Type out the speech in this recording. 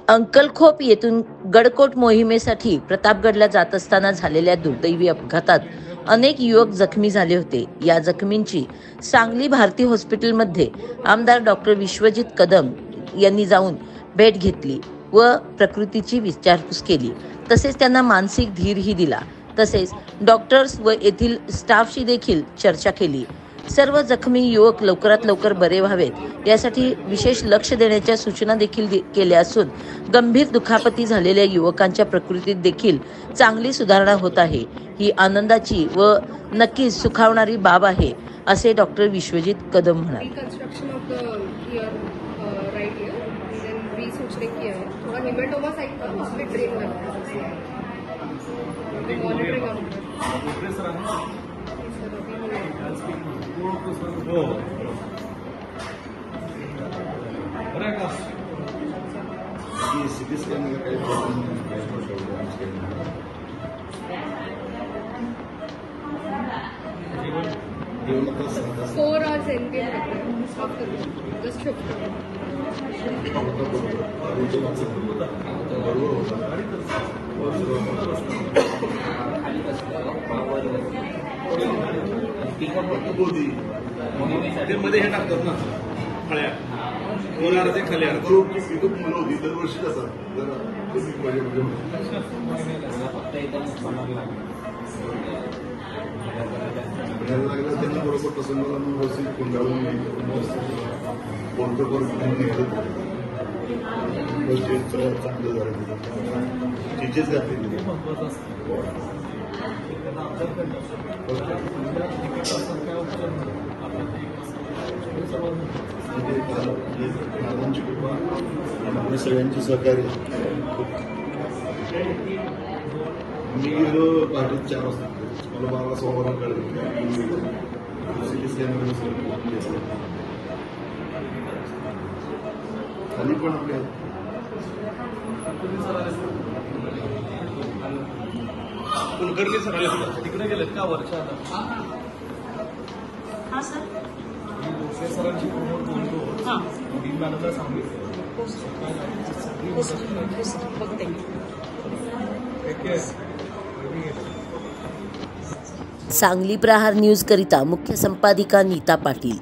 अंकलखोप येथून गडकोट मोहिमेसाठी प्रतापगडला जात असताना झालेल्या दुर्दैवी अपघातात अनेक युवक जखमी झाले होते। या जखमींची सांगली भारती हॉस्पिटलमध्ये आमदार डॉक्टर विश्वजित कदम यांनी जाऊन भेट घेतली व प्रकृतीची विचारपूस केली। तसेच त्यांना मानसिक धीरही दिला। तसेच डॉक्टर्स व येथील स्टाफशी देखील चर्चा केली। सर्व जखमी युवक लवकरात लवकर बरे व्हावेत यासाठी विशेष लक्ष देण्याच्या सूचना देखील केल्या असून गंभीर दुखापती झालेल्या युवकांच्या प्रकृतीत देखील चांगली सुधारणा होत आहे। ही आनंदाची व नक्कीच सुखावणारी बाब आहे असे डॉक्टर विश्वजित कदम म्हणाले। सिटी स्कैन में कई प्रॉब्लम है 4 hours ending after just shift मध्ये हे टाकतात ना खळ्या होणार ते खाली इथून मुलं होती दरवर्षी कसं जरा लागला त्यांना बरोबर प्रसंगाला व्यवस्थित कोंडाळून कोणतं चांगलं झालं टीचर्स घातले आपल्या सगळ्यांची सहकार्य। मी गेलो पहाटे 4 वाजता मला 12:15 कळलं सिटी स्कॅन खाली पण आपल्या कुलकर्णी सर आले तिकडे गेलेत का वरच्या हां सर सरांची पूर्ण बोलतो टीम मॅनेजर सांगितलं सांगली प्रहार न्यूज करिता मुख्य संपादिका नीता पाटील।